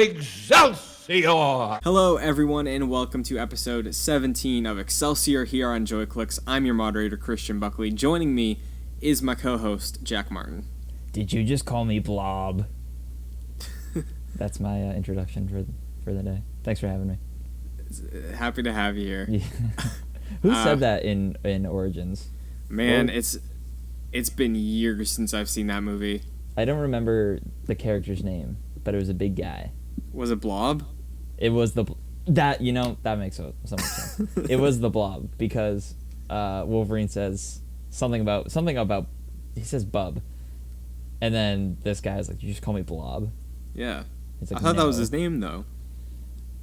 Excelsior! Hello, everyone, and welcome to episode 17 of Excelsior here on JoyClicks. I'm your moderator, Christian Buckley. Joining me is my co-host, Jack Martin. Did you just call me Blob? That's my introduction for the day. Thanks for having me. Happy to have you here. Yeah. Who said that in Origins? Man, it's been years since I've seen that movie. I don't remember the character's name, but it was a big guy. Was it Blob? It was that makes so much sense. It was the Blob because Wolverine says something about he says Bub, and then this guy's like, "You just call me Blob." Yeah, like, I thought that was his name though.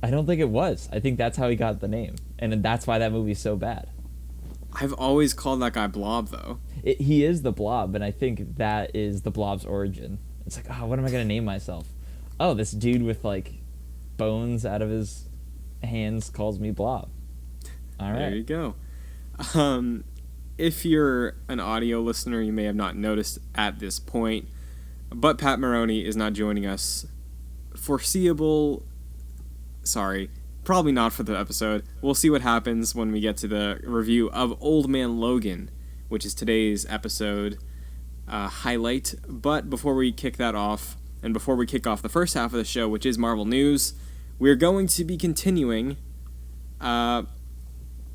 I don't think it was. I think that's how he got the name, and that's why that movie's so bad. I've always called that guy Blob though. He is the Blob, and I think that is the Blob's origin. It's like, oh, what am I gonna name myself? Oh, this dude with like bones out of his hands calls me Blob. All right. There you go. If you're an audio listener, you may have not noticed at this point, but Pat Maroney is not joining us. Probably not for the episode. We'll see what happens when we get to the review of Old Man Logan, which is today's episode highlight. But before we kick that off, and before we kick off the first half of the show, which is Marvel News, we're going to be continuing a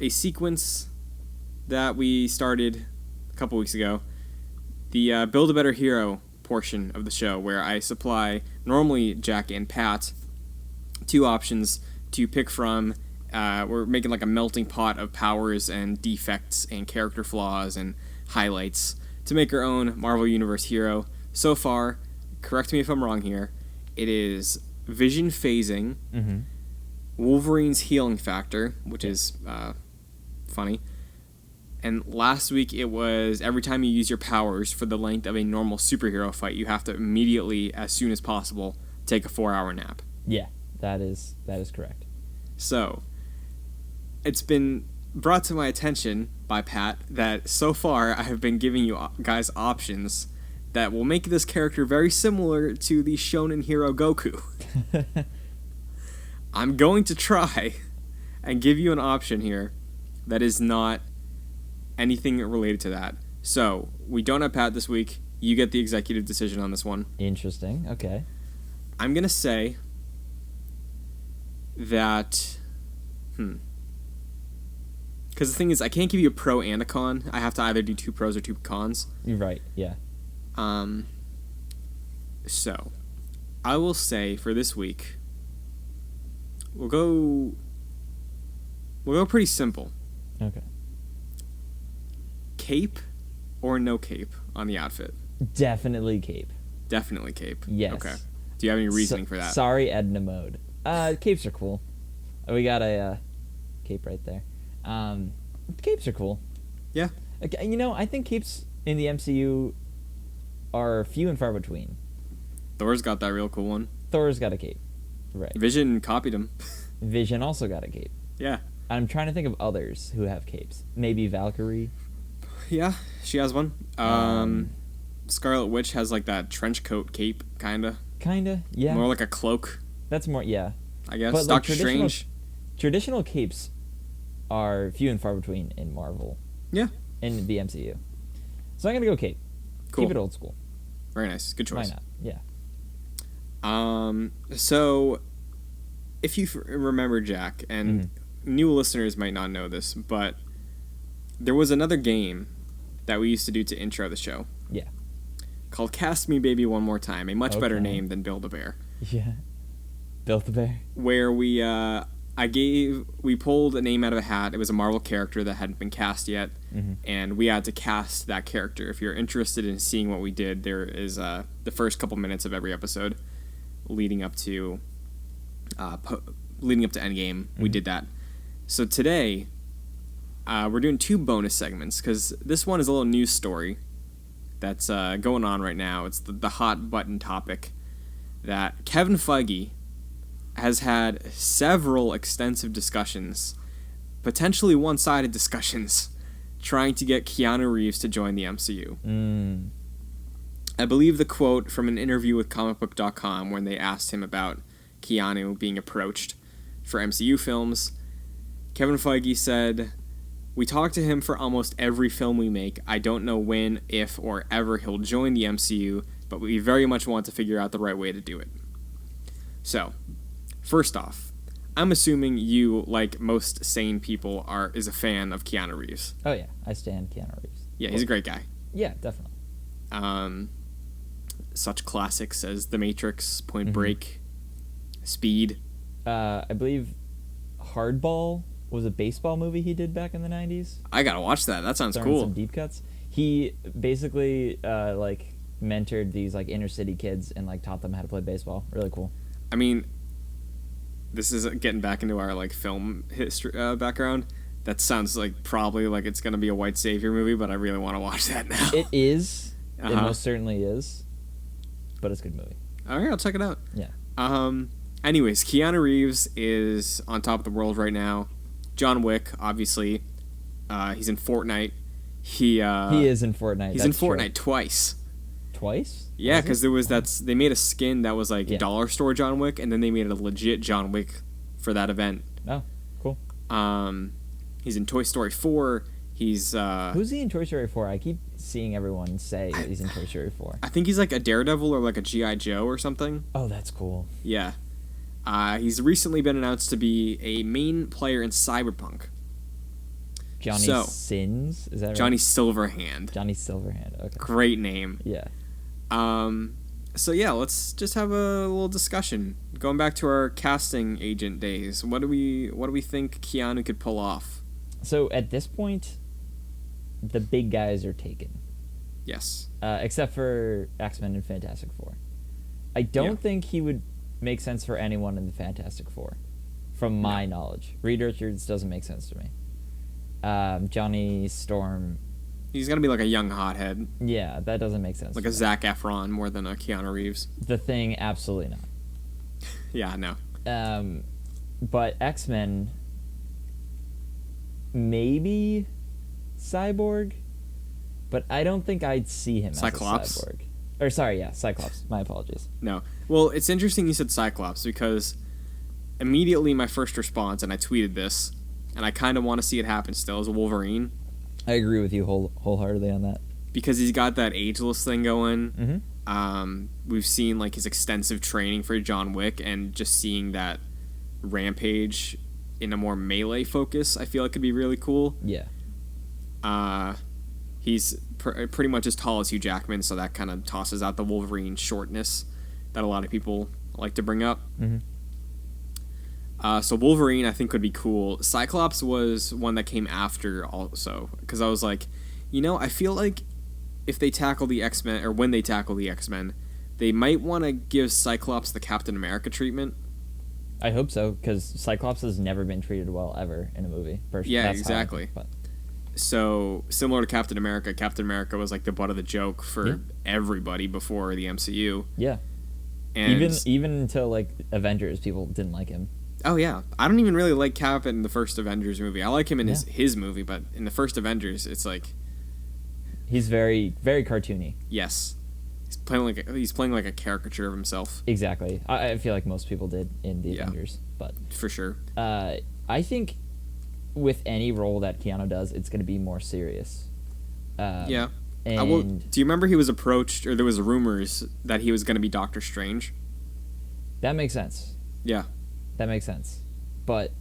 sequence that we started a couple weeks ago. The Build a Better Hero portion of the show, where I supply, normally Jack and Pat, two options to pick from. We're making like a melting pot of powers and defects and character flaws and highlights to make our own Marvel Universe hero. So far, correct me if I'm wrong here, it is Vision phasing, Wolverine's healing factor, which is funny, and last week it was every time you use your powers for the length of a normal superhero fight, you have to immediately, as soon as possible, take a 4-hour nap. Yeah, that is correct. So, it's been brought to my attention by Pat that so far I have been giving you guys options that will make this character very similar to the shonen hero Goku. I'm going to try and give you an option here that is not anything related to that. So, we don't have Pat this week. You get the executive decision on this one. Interesting. Okay. I'm going to say that... Because the thing is, I can't give you a pro and a con. I have to either do 2 pros or 2 cons. You're right, yeah. So, I will say for this week, we'll go pretty simple. Okay. Cape or no cape on the outfit? Definitely cape. Definitely cape. Yes. Okay. Do you have any reasoning for that? Sorry, Edna mode. Capes are cool. We got a cape right there. Capes are cool. Yeah. I think capes in the MCU are few and far between. Thor's got that real cool one. Thor's got a cape. Right. Vision copied him. Vision also got a cape. Yeah. I'm trying to think of others who have capes. Maybe Valkyrie. Yeah, she has one. Scarlet Witch has like that trench coat cape, kinda. Kinda, yeah. More like a cloak. That's more, yeah. I guess. But Doctor Strange. Traditional capes are few and far between in Marvel. Yeah. In the MCU. So I'm gonna go cape. Cool. Keep it old school. Very nice. Good choice. Why not? Yeah. So, if you remember, Jack, and new listeners might not know this, but there was another game that we used to do to intro the show. Yeah. Called Cast Me Baby One More Time, a much better name than Build-A-Bear. Yeah. Build-A-Bear. Where we pulled a name out of a hat. It was a Marvel character that hadn't been cast yet, and we had to cast that character. If you're interested in seeing what we did, there is the first couple minutes of every episode leading up to Endgame. We did that. So today, we're doing 2 bonus segments, because this one is a little news story that's going on right now. It's the hot button topic that Kevin Feige has had several extensive discussions, potentially one-sided discussions, trying to get Keanu Reeves to join the MCU. I believe the quote from an interview with comicbook.com when they asked him about Keanu being approached for MCU films. Kevin Feige said, "We talked to him for almost every film we make. I don't know when, if, or ever he'll join the MCU, but we very much want to figure out the right way to do it." So, first off, I'm assuming you, like most sane people, is a fan of Keanu Reeves. Oh yeah, I stand Keanu Reeves. Yeah, he's a great guy. Yeah, definitely. Such classics as The Matrix, Point Break, Speed. I believe Hardball was a baseball movie he did back in the 90s. I gotta watch that. That sounds cool. Some deep cuts. He basically like mentored these like inner city kids and like taught them how to play baseball. Really cool. I mean, this is getting back into our like film history background. That sounds like probably like it's gonna be a white savior movie, but I really want to watch that now. It is. It most certainly is. But it's a good movie. All right, I'll check it out. Yeah. Anyways, Keanu Reeves is on top of the world right now. John Wick, obviously. He's in Fortnite. He is in Fortnite. He's in Fortnite twice. Twice? Yeah, because they made a skin that was like dollar store John Wick, and then they made a legit John Wick for that event. Oh, cool. He's in Toy Story 4. He's who's he in Toy Story 4? I keep seeing everyone say that he's in Toy Story 4. I think he's like a Daredevil or like a G.I. Joe or something. Oh, that's cool. Yeah. He's recently been announced to be a main player in Cyberpunk. Johnny Sins? Is that right? Johnny Silverhand. Johnny Silverhand. Okay. Great name. Yeah. So yeah, let's just have a little discussion. Going back to our casting agent days, what do we think Keanu could pull off? So at this point, the big guys are taken. Yes. Except for X-Men and Fantastic Four. I don't think he would make sense for anyone in the Fantastic Four, from my knowledge. Reed Richards doesn't make sense to me. Johnny Storm. He's gonna be like a young hothead. Yeah, that doesn't make sense. Like a Zac Efron more than a Keanu Reeves. The Thing, absolutely not. Yeah, no. But X-Men, maybe Cyborg, but I don't think I'd see him Cyclops? as a Cyborg. Or sorry, yeah, Cyclops. My apologies. No. Well, it's interesting you said Cyclops because immediately my first response, and I tweeted this, and I kind of want to see it happen still, is Wolverine. I agree with you wholeheartedly on that. Because he's got that ageless thing going. Mm-hmm. We've seen like his extensive training for John Wick, and just seeing that Rampage in a more melee focus, I feel like could be really cool. Yeah. He's pretty much as tall as Hugh Jackman, so that kind of tosses out the Wolverine shortness that a lot of people like to bring up. Mm-hmm. So Wolverine, I think, could be cool. Cyclops was one that came after also, because I was like, I feel like if they tackle the X-Men, or when they tackle the X-Men, they might want to give Cyclops the Captain America treatment. I hope so, because Cyclops has never been treated well ever in a movie. Yeah, exactly. But So, similar to Captain America was like the butt of the joke for everybody before the MCU. Yeah. And even until like Avengers, people didn't like him. Oh yeah, I don't even really like Cap in the first Avengers movie. I like him in his movie, but in the first Avengers, it's like he's very, very cartoony. Yes, he's playing like a caricature of himself. Exactly. I feel like most people did in the Avengers, but for sure. I think with any role that Keanu does, it's going to be more serious. Yeah. And do you remember he was approached, or there was rumors that he was going to be Doctor Strange? That makes sense. Yeah. That makes sense. But,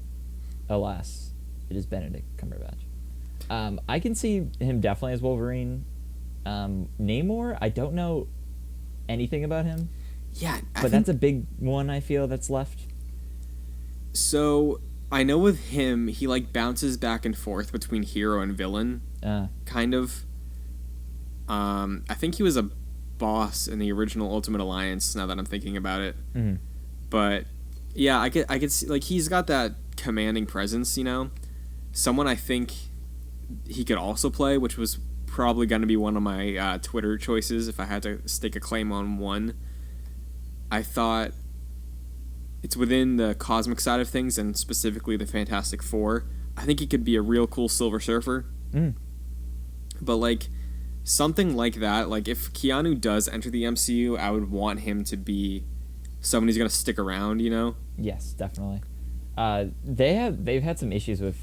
alas, it is Benedict Cumberbatch. I can see him definitely as Wolverine. Namor, I don't know anything about him. Yeah. But that's a big one, I feel, that's left. So, I know with him, he like bounces back and forth between hero and villain. Kind of. I think he was a boss in the original Ultimate Alliance, now that I'm thinking about it. Mm-hmm. But yeah, I could see, like, he's got that commanding presence, Someone I think he could also play, which was probably going to be one of my Twitter choices if I had to stake a claim on one. I thought it's within the cosmic side of things, and specifically the Fantastic Four. I think he could be a real cool Silver Surfer. But, like, something like that, like, if Keanu does enter the MCU, I would want him to be someone who's gonna stick around, you know? Yes, definitely. They've had some issues with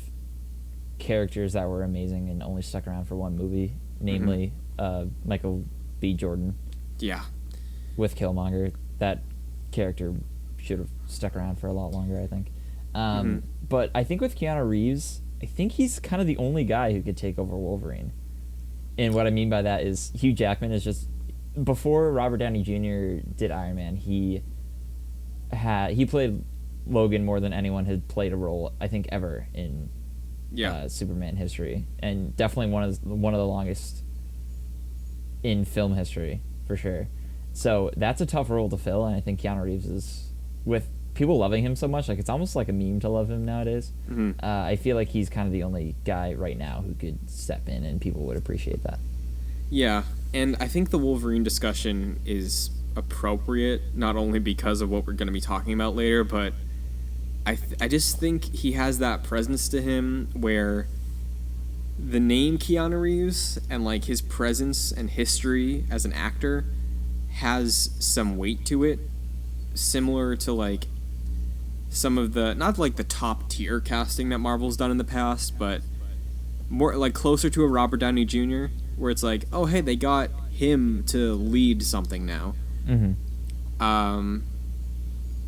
characters that were amazing and only stuck around for one movie, namely Michael B. Jordan Yeah. with Killmonger. That character should have stuck around for a lot longer, I think. But I think with Keanu Reeves, I think he's kind of the only guy who could take over Wolverine. And what I mean by that is Hugh Jackman is just, before Robert Downey Jr. did Iron Man, he played Logan more than anyone had played a role, I think, ever in Superman history, and definitely one of the longest in film history for sure. So that's a tough role to fill, and I think Keanu Reeves is, with people loving him so much, like it's almost like a meme to love him nowadays. I feel like he's kind of the only guy right now who could step in, and people would appreciate that. Yeah, and I think the Wolverine discussion is appropriate, not only because of what we're going to be talking about later, but I just think he has that presence to him where the name Keanu Reeves and like his presence and history as an actor has some weight to it, similar to like some of the, not like the top tier casting that Marvel's done in the past, but more like closer to a Robert Downey Jr., where it's like, oh hey, they got him to lead something now.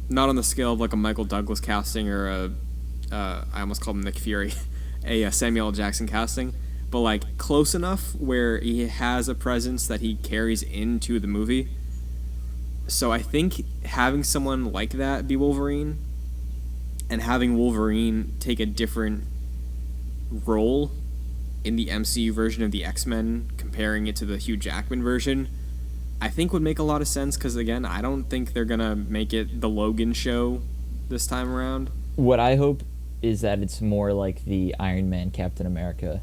Not on the scale of like a Michael Douglas casting or I almost called him Nick Fury, a Samuel L. Jackson casting, but like close enough where he has a presence that he carries into the movie. So I think having someone like that be Wolverine, and having Wolverine take a different role in the MCU version of the X-Men, comparing it to the Hugh Jackman version, I think would make a lot of sense, because again, I don't think they're gonna make it the Logan show this time around. What I hope is that it's more like the Iron Man Captain America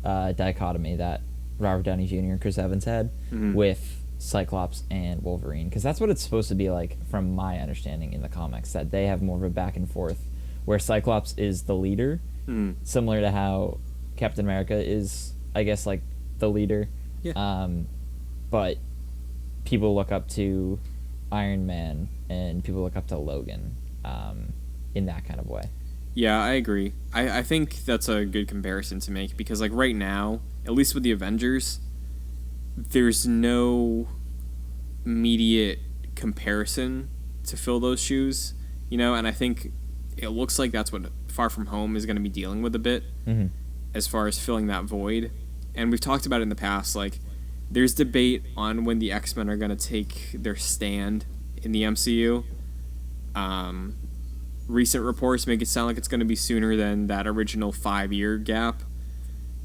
dichotomy that Robert Downey Jr. and Chris Evans had with Cyclops and Wolverine, because that's what it's supposed to be like from my understanding in the comics, that they have more of a back and forth where Cyclops is the leader, similar to how Captain America is, I guess, like the leader. But people look up to Iron Man and people look up to Logan in that kind of way. Yeah, I agree. I think that's a good comparison to make, because like right now, at least with the Avengers, there's no immediate comparison to fill those shoes, you know, and I think it looks like that's what Far From Home is going to be dealing with a bit, as far as filling that void. And we've talked about it in the past, like there's debate on when the X-Men are going to take their stand in the MCU. Recent reports make it sound like it's going to be sooner than that original 5-year gap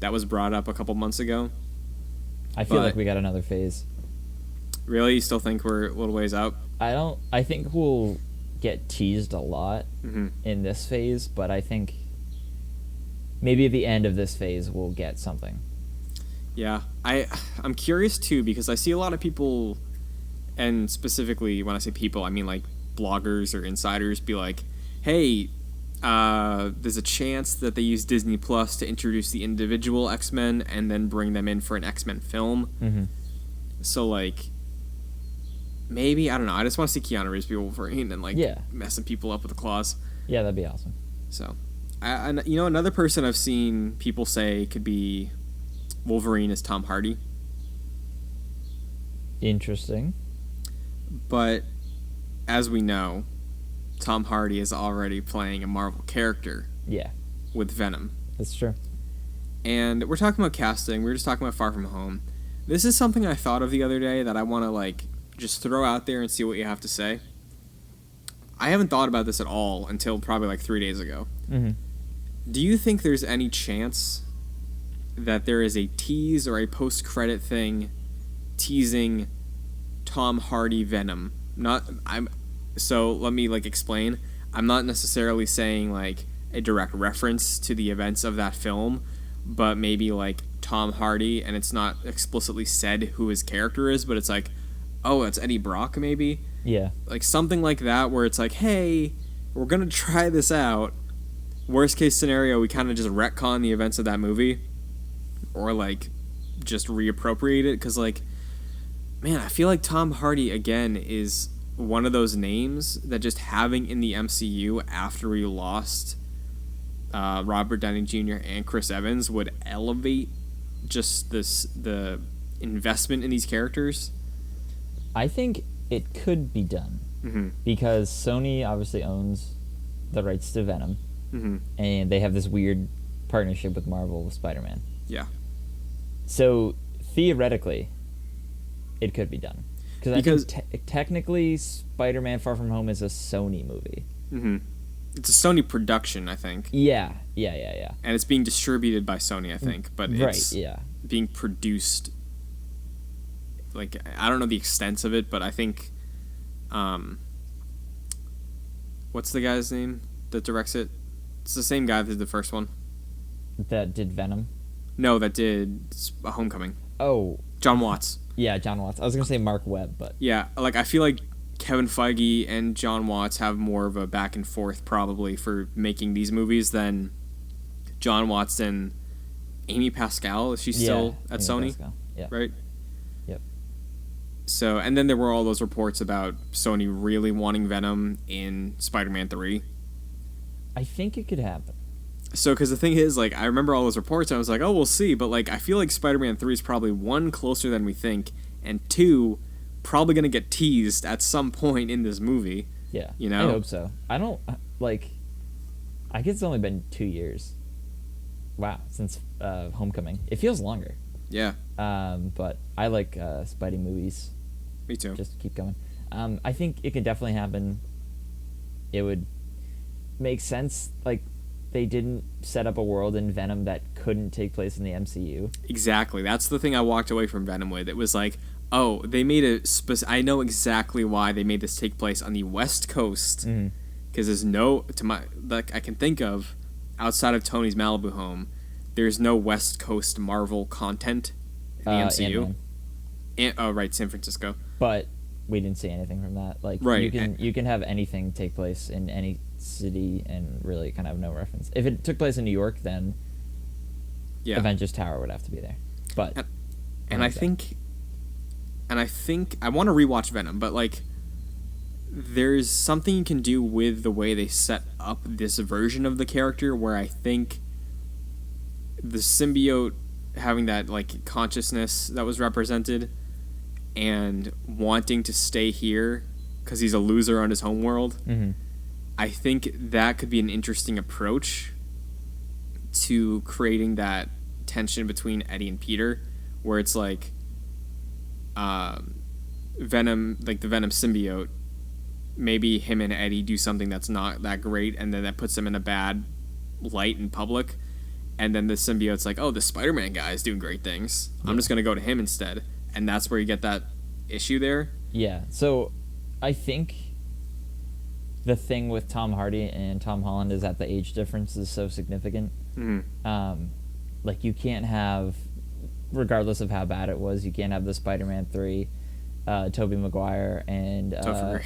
that was brought up a couple months ago. I feel like we got another phase. Really? You still think we're a little ways out? I think we'll get teased a lot in this phase, but I think maybe at the end of this phase we'll get something. Yeah. I'm curious too, because I see a lot of people, and specifically when I say people, I mean like bloggers or insiders, be like, hey, there's a chance that they use Disney Plus to introduce the individual X-Men and then bring them in for an X-Men film. So like, maybe, I don't know, I just want to see Keanu Reeves be Wolverine and like messing people up with the claws. Yeah, that'd be awesome. So, you know, another person I've seen people say could be Wolverine is Tom Hardy. Interesting. But as we know, Tom Hardy is already playing a Marvel character. Yeah. With Venom. That's true. And we're talking about casting. We were just talking about Far From Home. This is something I thought of the other day that I want to like just throw out there and see what you have to say. I haven't thought about this at all until probably like 3 days ago. Do you think there's any chance that there is a tease or a post-credit thing teasing Tom Hardy Venom? So let me like explain. I'm not necessarily saying like a direct reference to the events of that film, but maybe like Tom Hardy, and it's not explicitly said who his character is, but it's like, oh, it's Eddie Brock maybe? Yeah. Like something like that, where it's like, hey, we're going to try this out. Worst case scenario, we kind of just retcon the events of that movie, or like just reappropriate it, because like, man, I feel like Tom Hardy again is one of those names that just having in the MCU after we lost Robert Downey Jr. and Chris Evans would elevate just the investment in these characters. I think it could be done because Sony obviously owns the rights to Venom, and they have this weird partnership with Marvel with Spider-Man. Yeah. So theoretically, it could be done because I think technically, Spider-Man: Far From Home is a Sony movie. It's a Sony production, I think. Yeah. And it's being distributed by Sony, I think, but it's being produced. Like, I don't know the extent of it, but I think, what's the guy's name that directs it? It's the same guy that did the first one. That did Venom? No, that did Homecoming. Oh. John Watts. Yeah, John Watts. I was going to say Mark Webb, but... Yeah, like, I feel like Kevin Feige and John Watts have more of a back and forth, probably, for making these movies than John Watts and Amy Pascal. Is she still at Sony? Pascal. Yeah. Right? Yep. So, and then there were all those reports about Sony really wanting Venom in Spider-Man 3. I think it could happen. So, because the thing is, like, I remember all those reports, and I was like, oh, we'll see. But, like, I feel like Spider-Man 3 is probably, 1, closer than we think, and 2, probably going to get teased at some point in this movie. Yeah. You know? I hope so. I don't, like, I guess it's only been 2 years. Wow, since Homecoming. It feels longer. Yeah. But I like Spidey movies. Me too. Just keep going. I think it could definitely happen. It would make sense, like, they didn't set up a world in Venom that couldn't take place in the MCU. Exactly. That's the thing I walked away from Venom with. It was like, oh, they made I know exactly why they made this take place on the West Coast. Because there's no, I can think of, outside of Tony's Malibu home, there's no West Coast Marvel content in the MCU. Right, San Francisco. But we didn't see anything from that. Like, right. You can have anything take place in any city and really kind of have no reference. If it took place in New York, then Avengers Tower would have to be there. But I think I want to rewatch Venom, but like there's something you can do with the way they set up this version of the character where I think the symbiote having that like consciousness that was represented and wanting to stay here because he's a loser on his home world. I think that could be an interesting approach to creating that tension between Eddie and Peter, where it's like Venom, like the Venom symbiote, maybe him and Eddie do something that's not that great, and then that puts them in a bad light in public, and then the symbiote's like, oh, the Spider-Man guy is doing great things. I'm just going to go to him instead. And that's where you get that issue there. Yeah, so I think the thing with Tom Hardy and Tom Holland is that the age difference is so significant. Like, you can't have, regardless of how bad it was, you can't have the Spider-Man 3, Tobey Maguire and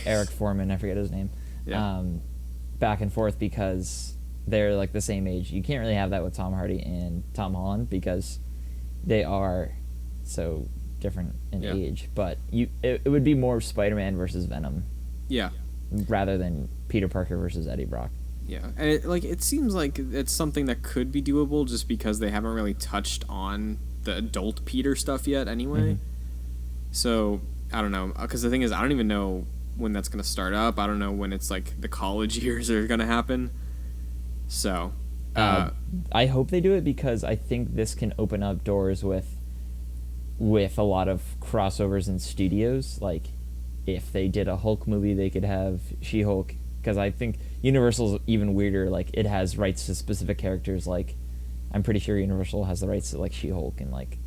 Eric Foreman, I forget his name, back and forth because they're like the same age. You can't really have that with Tom Hardy and Tom Holland because they are so different in age. But it would be more Spider-Man versus Venom. Yeah. Rather than Peter Parker versus Eddie Brock. Yeah, and it seems like it's something that could be doable just because they haven't really touched on the adult Peter stuff yet anyway. So, I don't know. Because the thing is, I don't even know when that's going to start up. I don't know when it's like the college years are going to happen. So, I hope they do it because I think this can open up doors with a lot of crossovers in studios. Like, if they did a Hulk movie, they could have She-Hulk. Because I think Universal's even weirder. Like, it has rights to specific characters. Like, I'm pretty sure Universal has the rights to, like, She-Hulk and, like,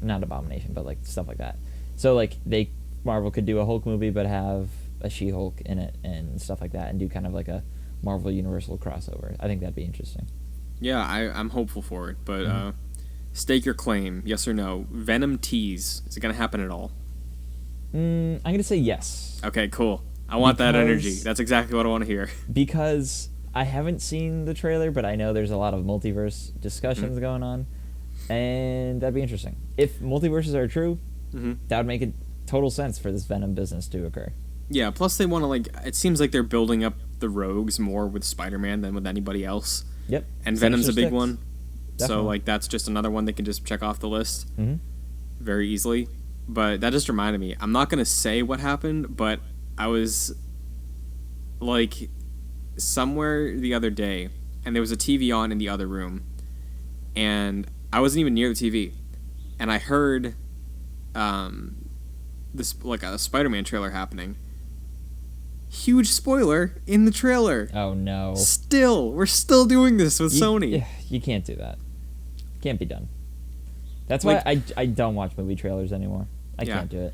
not Abomination, but, like, stuff like that. So, like, Marvel could do a Hulk movie but have a She-Hulk in it and stuff like that and do kind of like a Marvel Universal crossover. I think that'd be interesting. Yeah, I'm hopeful for it. But stake your claim, yes or no. Venom tease, is it going to happen at all? I'm going to say yes. Okay, cool. I want that energy. That's exactly what I want to hear. Because I haven't seen the trailer, but I know there's a lot of multiverse discussions going on, and that'd be interesting. If multiverses are true, that would make it total sense for this Venom business to occur. Yeah, plus they want to, like, it seems like they're building up the rogues more with Spider-Man than with anybody else. Yep. And Sinister Venom's a big Six. one. So, Definitely. like, that's just another one they can just check off the list Mm-hmm. very easily. But that just reminded me. I'm not going to say what happened, but I was, like, somewhere the other day, and there was a TV on in the other room, and I wasn't even near the TV, and I heard this, like, a Spider-Man trailer happening. Huge spoiler in the trailer. Oh no. We're still doing this with Sony. You can't do that. Can't be done. That's why I don't watch movie trailers anymore. I can't do it.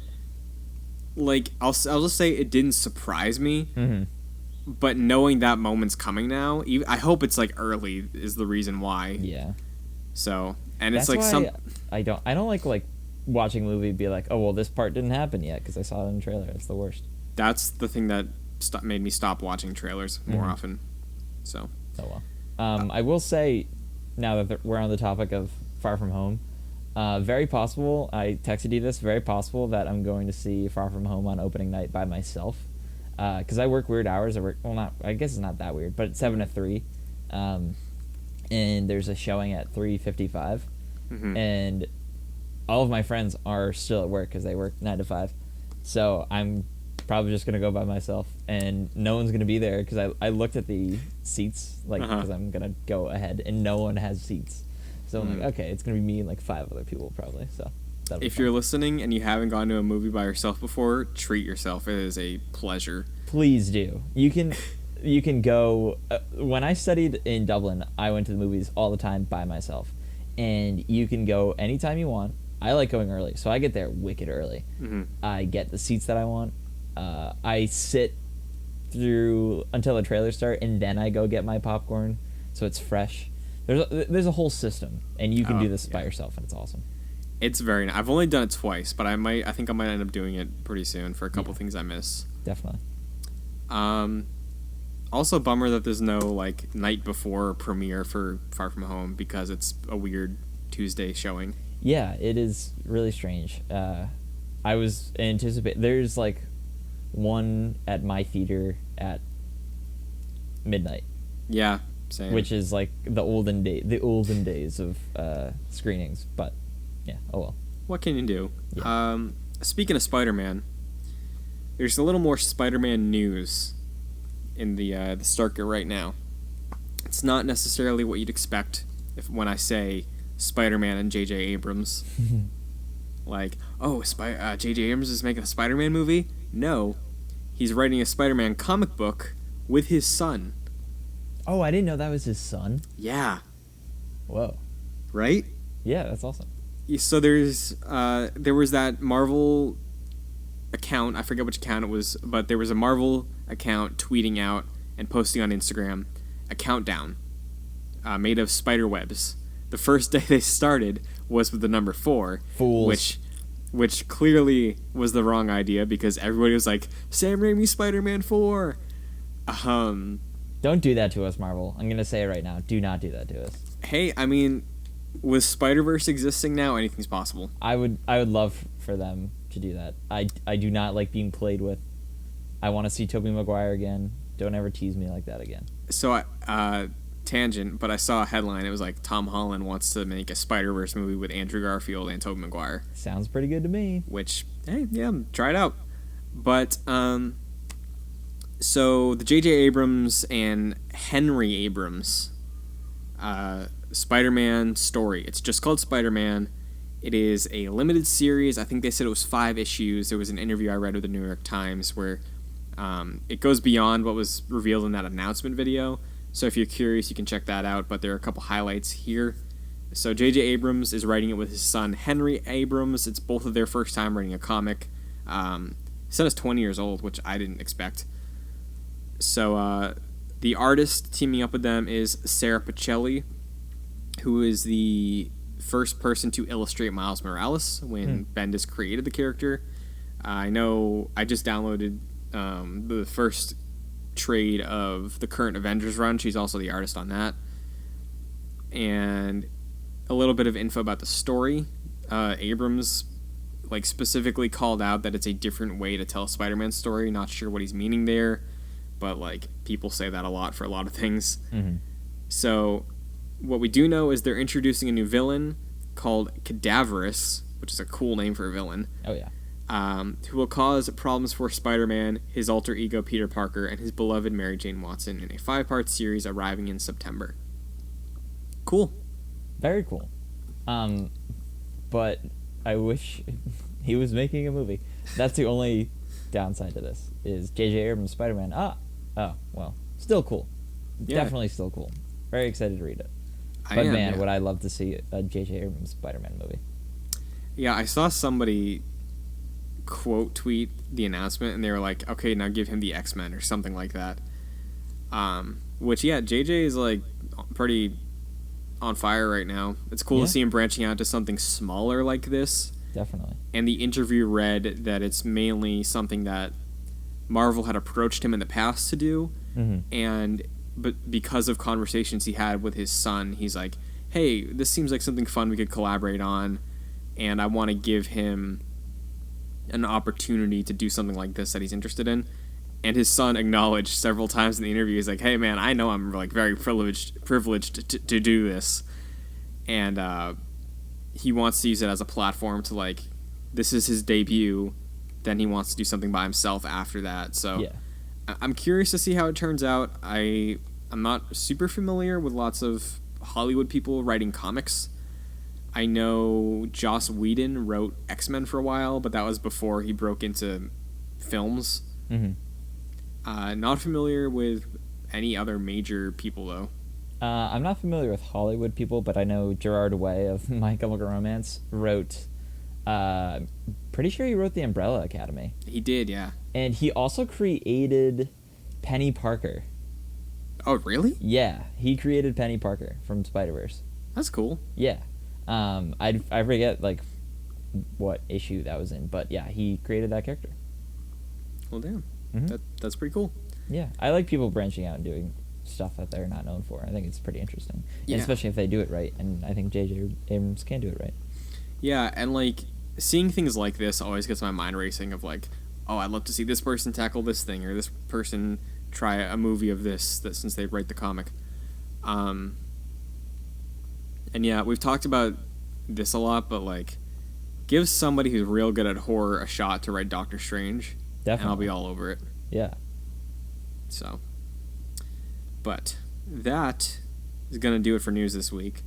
Like, I'll just say it didn't surprise me, Mm-hmm. but knowing that moment's coming now, I hope it's, like, early is the reason why. Yeah. So, and That's it's like why I don't like watching a movie and be like, oh well, this part didn't happen yet because I saw it in the trailer. It's the worst. That's the thing that made me stop watching trailers more often. So. Oh well. I will say, now that we're on the topic of Far From Home, very possible. I texted you this. Very possible that I'm going to see Far From Home on opening night by myself, because I work weird hours. I guess it's not that weird, but it's 7 to 3, and there's a showing at 3:55, and all of my friends are still at work because they work 9 to 5, so I'm probably just gonna go by myself, and no one's gonna be there because I looked at the seats, like, because I'm gonna go ahead, and no one has seats. So I'm like, okay, it's going to be me and, like, 5 other people probably. So if you're listening and you haven't gone to a movie by yourself before, treat yourself. It is a pleasure. Please do. You can go. When I studied in Dublin, I went to the movies all the time by myself. And you can go anytime you want. I like going early, so I get there wicked early. I get the seats that I want. I sit through until the trailers start, and then I go get my popcorn, so it's fresh. There's a whole system, and you can do this by yourself, and it's awesome. It's very nice. I've only done it twice, but I think I might end up doing it pretty soon for a couple things I miss. Definitely. Also, bummer that there's no, like, night before premiere for Far From Home because it's a weird Tuesday showing. Yeah, it is really strange. I was anticipating. There's, like, one at my theater at midnight. Yeah. Same. Which is like the olden days of screenings, but yeah, oh well. What can you do? Yeah. Speaking of Spider-Man, there's a little more Spider-Man news in the circuit right now. It's not necessarily what you'd expect when I say Spider-Man and JJ Abrams. Like, oh, JJ Abrams is making a Spider-Man movie? No, he's writing a Spider-Man comic book with his son. Oh, I didn't know that was his son. Yeah. Whoa. Right? Yeah, that's awesome. So there was that Marvel account. I forget which account it was, but there was a Marvel account tweeting out and posting on Instagram a countdown made of spider webs. The first day they started was with the number 4, Fools. which clearly was the wrong idea because everybody was like, Sam Raimi Spider-Man 4. Don't do that to us, Marvel. I'm going to say it right now. Do not do that to us. Hey, I mean, with Spider-Verse existing now, anything's possible. I would love for them to do that. I do not like being played with. I want to see Tobey Maguire again. Don't ever tease me like that again. So, tangent, but I saw a headline. It was like, Tom Holland wants to make a Spider-Verse movie with Andrew Garfield and Tobey Maguire. Sounds pretty good to me. Which, hey, yeah, try it out. But, so the JJ Abrams and Henry Abrams Spider-Man story. It's just called Spider-Man. It is a limited series. I think they said it was 5 issues. There was an interview I read with the New York Times where it goes beyond what was revealed in that announcement video. So if you're curious, you can check that out. But there are a couple highlights here. So JJ Abrams is writing it with his son Henry Abrams. It's both of their first time writing a comic. His son is 20 years old, which I didn't expect. So the artist teaming up with them is Sarah Pacelli, who is the first person to illustrate Miles Morales when Bendis created the character. I know I just downloaded the first trade of the current Avengers run. She's also the artist on that. And a little bit of info about the story. Abrams like specifically called out that it's a different way to tell a Spider-Man story. Not sure what he's meaning there, but like people say that a lot for a lot of things. Mm-hmm. So what we do know is they're introducing a new villain called Cadaverous, which is a cool name for a villain. Oh yeah. Who will cause problems for Spider-Man, his alter ego Peter Parker, and his beloved Mary Jane Watson in a 5-part series arriving in September. Cool. Very cool. But I wish he was making a movie. That's the only downside to this, is JJ Abrams Spider-Man. Oh, well, still cool. Yeah. Definitely still cool. Very excited to read it. But would I love to see a JJ Abrams Spider-Man movie. Yeah, I saw somebody quote tweet the announcement, and they were like, okay, now give him the X-Men or something like that. Which, yeah, JJ is like pretty on fire right now. It's cool to see him branching out to something smaller like this. Definitely. And the interview read that it's mainly something that Marvel had approached him in the past to do, but because of conversations he had with his son, he's like, hey, this seems like something fun we could collaborate on, and I want to give him an opportunity to do something like this that he's interested in. And his son acknowledged several times in the interview, he's like, hey man, I know I'm like very privileged to do this, and he wants to use it as a platform to, like, this is his debut, then he wants to do something by himself after that. So I'm curious to see how it turns out. I'm not super familiar with lots of Hollywood people writing comics. I know Joss Whedon wrote X-Men for a while, but that was before he broke into films. Not familiar with any other major people, though. I'm not familiar with Hollywood people, but I know Gerard Way of My Chemical Romance wrote... pretty sure he wrote The Umbrella Academy. He did, yeah. And he also created Penny Parker. Oh, really? Yeah, he created Penny Parker from Spider-Verse. That's cool. Yeah. I forget, like, what issue that was in, but yeah, he created that character. Well, damn. That's pretty cool. Yeah, I like people branching out and doing stuff that they're not known for. I think it's pretty interesting. Yeah. And especially if they do it right, and I think JJ Abrams can do it right. Yeah, and, like, seeing things like this always gets my mind racing of, like, oh, I'd love to see this person tackle this thing, or this person try a movie of this, that since they write the comic. And yeah, we've talked about this a lot, but, like, give somebody who's real good at horror a shot to write Doctor Strange. Definitely. And I'll be all over it. Yeah. So. But that is going to do it for news this week.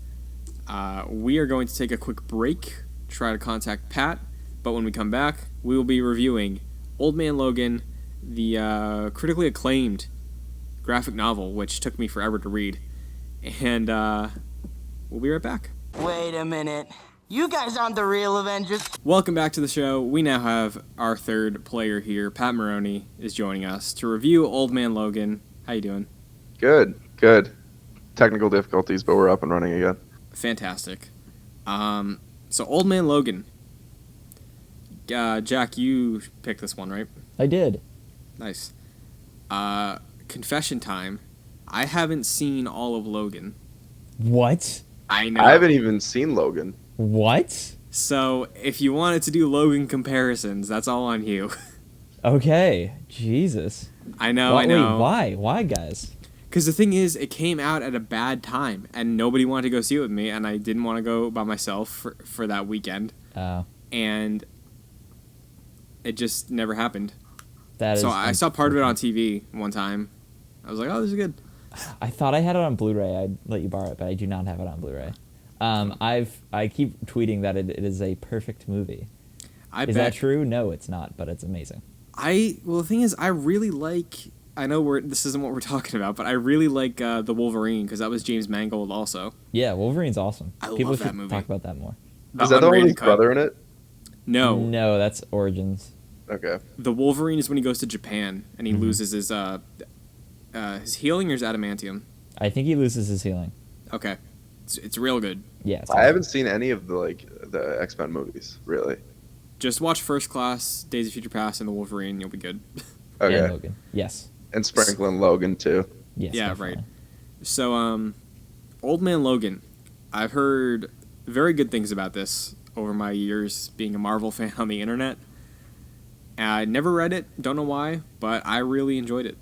We are going to take a quick break, try to contact Pat, but when we come back, we will be reviewing Old Man Logan, the critically acclaimed graphic novel, which took me forever to read. And we'll be right back. Wait a minute. You guys aren't the real Avengers. Welcome back to the show. We now have our third player here. Pat Maroney is joining us to review Old Man Logan. How you doing? Good. Technical difficulties, but we're up and running again. Fantastic. So Old Man Logan. Jack, you picked this one, right? I did. Nice. Confession time. I haven't seen all of Logan. What? I know. I haven't even seen Logan. What? So if you wanted to do Logan comparisons, that's all on you. Okay. Jesus. I know. Wait, why? Why, guys? Because the thing is, it came out at a bad time, and nobody wanted to go see it with me, and I didn't want to go by myself for that weekend. Oh. And it just never happened. So I saw part of it on TV one time. I was like, oh, this is good. I thought I had it on Blu-ray. I'd let you borrow it, but I do not have it on Blu-ray. I keep tweeting that it is a perfect movie. Is that true? No, it's not, but it's amazing. Well, the thing is, I really like... I know this isn't what we're talking about, but I really like the Wolverine, because that was James Mangold also. Yeah, Wolverine's awesome. People should talk about that more. Is that the one with his brother in it? No, that's Origins. Okay. The Wolverine is when he goes to Japan, and he loses his healing, or his adamantium? I think he loses his healing. Okay. It's real good. Yeah. I haven't seen any of the X-Men movies, really. Just watch First Class, Days of Future Past, and the Wolverine. You'll be good. Okay. And Logan. Yes. And sprinkling Logan, too. Yes. Yeah, definitely. right. So, Old Man Logan. I've heard very good things about this. over my years being a Marvel fan on the internet. I never read it, don't know why, but I really enjoyed it.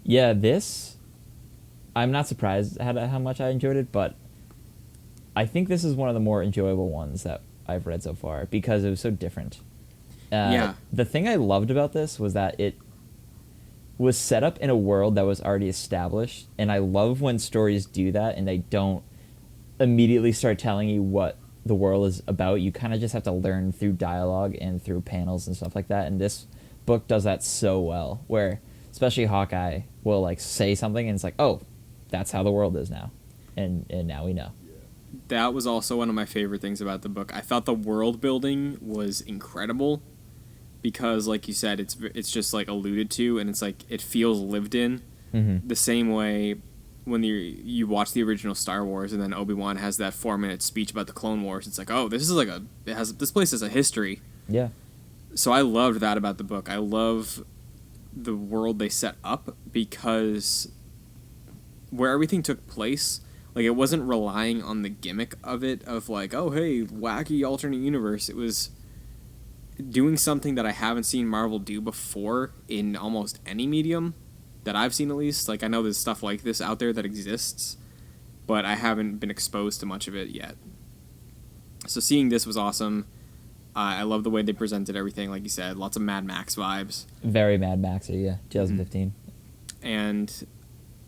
Yeah, this, I'm not surprised at how much I enjoyed it, but I think this is one of the more enjoyable ones that I've read so far because it was so different. Yeah. The thing I loved about this was that it was set up in a world that was already established, and I love when stories do that and they don't immediately start telling you what the world is about. You kind of just have to learn through dialogue and through panels and stuff like that, and this book does that so well, where especially Hawkeye will like say something and it's like, oh, that's how the world is now, and now we know. That was also one of my favorite things about the book. I thought the world building was incredible because, like you said, it's just like alluded to, and it's like it feels lived in. Mm-hmm. The same way when you watch the original Star Wars, and then Obi-Wan has that 4-minute speech about the Clone Wars. It's like, oh, this place has a history. Yeah. So I loved that about the book. I love the world they set up because where everything took place, like, it wasn't relying on the gimmick of it, of like, oh, hey, wacky alternate universe. It was doing something that I haven't seen Marvel do before in almost any medium that I've seen, at least. Like, I know there's stuff like this out there that exists, but I haven't been exposed to much of it yet. So seeing this was awesome. I love the way they presented everything, like you said. Lots of Mad Max vibes. Very Mad Maxy, yeah. 2015. And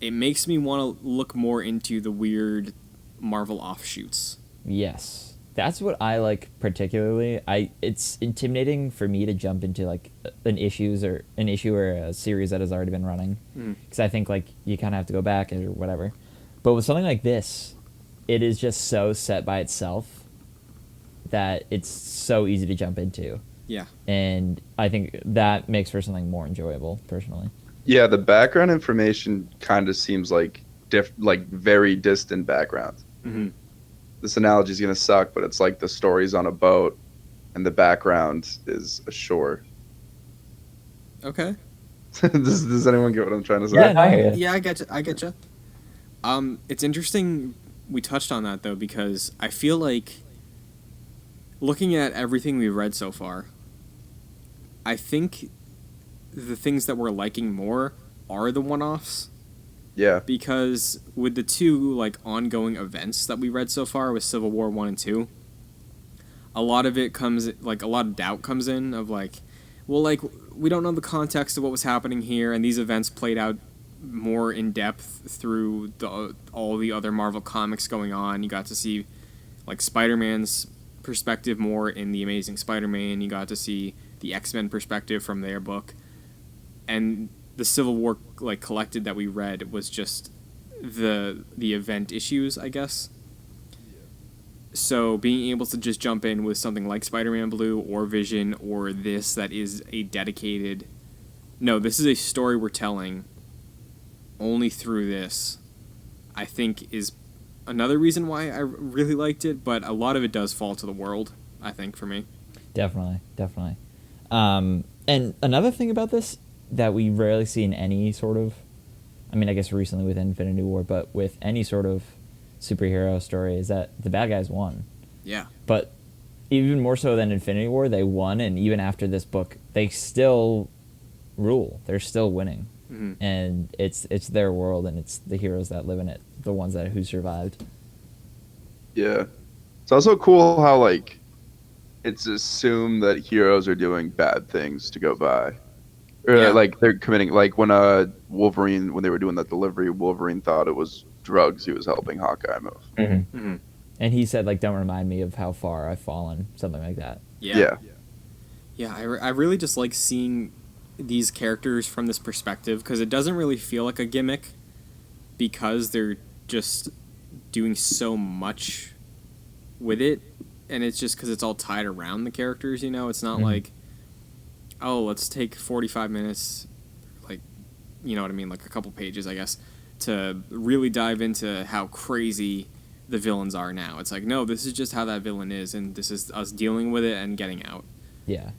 it makes me want to look more into the weird Marvel offshoots. Yes. That's what I like particularly. It's intimidating for me to jump into like an issue or a series that has already been running, because I think like you kind of have to go back or whatever. But with something like this, it is just so set by itself that it's so easy to jump into. Yeah. And I think that makes for something more enjoyable, personally. Yeah, the background information kind of seems like very distant background. Mm-hmm. This analogy is going to suck, but it's like the story's on a boat and the background is a shore. Okay. Does anyone get what I'm trying to say? Yeah, no, I hear you. Yeah, I get you. It's interesting we touched on that, though, because I feel like looking at everything we've read so far, I think the things that we're liking more are the one-offs. Yeah. Because with the two like ongoing events that we read so far with Civil War 1 and 2, a lot of it comes, like, a lot of doubt comes in of like, well, like, we don't know the context of what was happening here, and these events played out more in depth through all the other Marvel comics going on. You got to see like Spider-Man's perspective more in the Amazing Spider-Man. You got to see the X-Men perspective from their book, and the Civil War like collected that we read was just the event issues, I guess. So being able to just jump in with something like Spider-Man Blue or Vision or this that is a dedicated, no, this is a story we're telling only through this, I think is another reason why I really liked it, but a lot of it does fall to the world, I think, for me. Definitely. And another thing about this that we rarely see in any sort of, I mean, I guess recently with Infinity War, but with any sort of superhero story, is that the bad guys won. Yeah. But even more so than Infinity War, they won, and even after this book, they still rule. They're still winning. Mm-hmm. And it's their world, and it's the heroes that live in it, the ones who survived. Yeah. It's also cool how, like, it's assumed that heroes are doing bad things to go by. Or, Yeah. like, they're committing, like, when Wolverine, when they were doing that delivery, Wolverine thought it was drugs he was helping Hawkeye move. Mm-hmm. Mm-hmm. And he said, like, don't remind me of how far I've fallen, something like that. Yeah. I really just like seeing these characters from this perspective, because it doesn't really feel like a gimmick, because they're just doing so much with it, and it's just because it's all tied around the characters, you know? It's not like, oh, let's take 45 minutes, like, you know what I mean, like a couple pages, I guess, to really dive into how crazy the villains are now. It's like, no, this is just how that villain is, and this is us dealing with it and getting out. Yeah.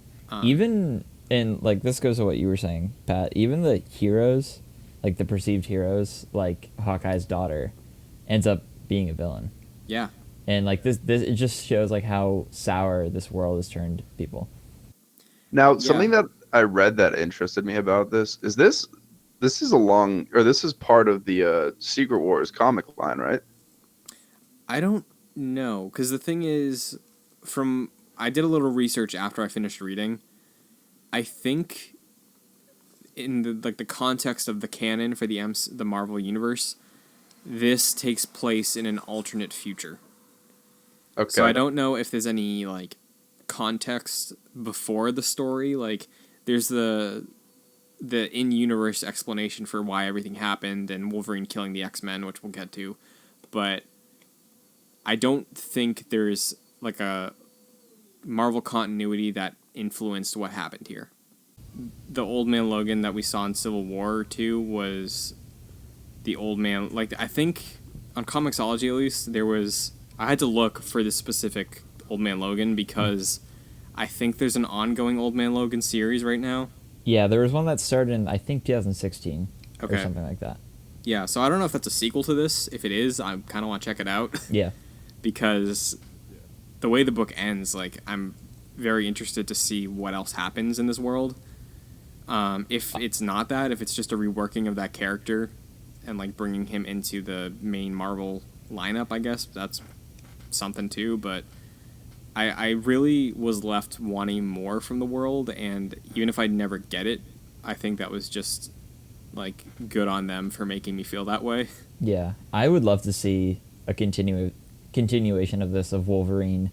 Even, and, like, this goes to what you were saying, Pat, even the heroes, like, the perceived heroes, like Hawkeye's daughter, ends up being a villain. Yeah. And like this it just shows like how sour this world has turned people. Now, something that I read that interested me about this is this is part of the Secret Wars comic line, right? I don't know, because the thing is, I did a little research after I finished reading. I think in the context of the canon for the Marvel universe, this takes place in an alternate future. Okay. So I don't know if there's any like context before the story. Like there's the in-universe explanation for why everything happened and Wolverine killing the X-Men, which we'll get to, but I don't think there's like a Marvel continuity that influenced what happened here. The Old Man Logan that we saw in Civil War 2 was the Old Man... Like, I think on Comixology, at least, I had to look for this specific Old Man Logan because I think there's an ongoing Old Man Logan series right now. Yeah, there was one that started in, I think, 2016 or something like that. Yeah, so I don't know if that's a sequel to this. If it is, I kind of want to check it out. Yeah. Because the way the book ends, like, I'm very interested to see what else happens in this world. If it's not that, if it's just a reworking of that character and, like, bringing him into the main Marvel lineup, I guess, that's something too, but I really was left wanting more from the world, and even if I'd never get it, I think that was just, like, good on them for making me feel that way. Yeah, I would love to see a continuation of this, of Wolverine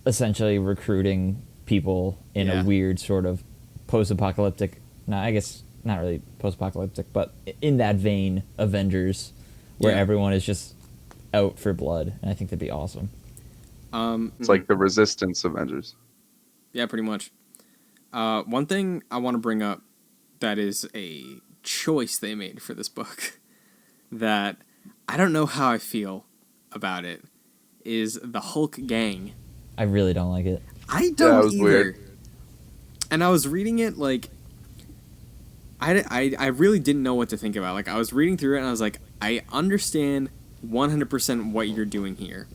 essentially recruiting people in a weird sort of post-apocalyptic, I guess not really post-apocalyptic, but in that vein, Avengers, where everyone is just out for blood, and I think that'd be awesome. It's like the Resistance Avengers. Yeah, pretty much. One thing I want to bring up that is a choice they made for this book that I don't know how I feel about it is the Hulk gang. I really don't like it. I don't was either. weird. And I was reading it like I really didn't know what to think about. Like I was reading through it and I was like, I understand 100% what you're doing here.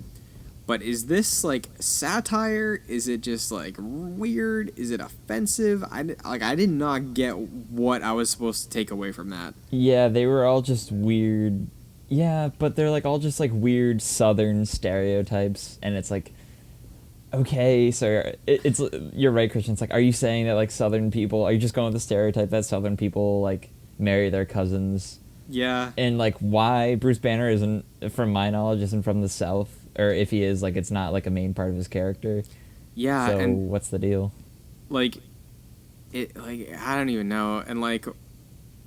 But is this like satire? Is it just like weird? Is it offensive? I did not get what I was supposed to take away from that. Yeah, they were all just weird. Yeah, but they're like all just like weird Southern stereotypes, and it's like, okay, so it's you're right, Christian. It's like, are you saying that like Southern people? Are you just going with the stereotype that Southern people like marry their cousins? Yeah. And like why Bruce Banner isn't, from my knowledge, isn't from the South. Or if he is, like, it's not, like, a main part of his character. Yeah, so and what's the deal? Like, I don't even know. And, like,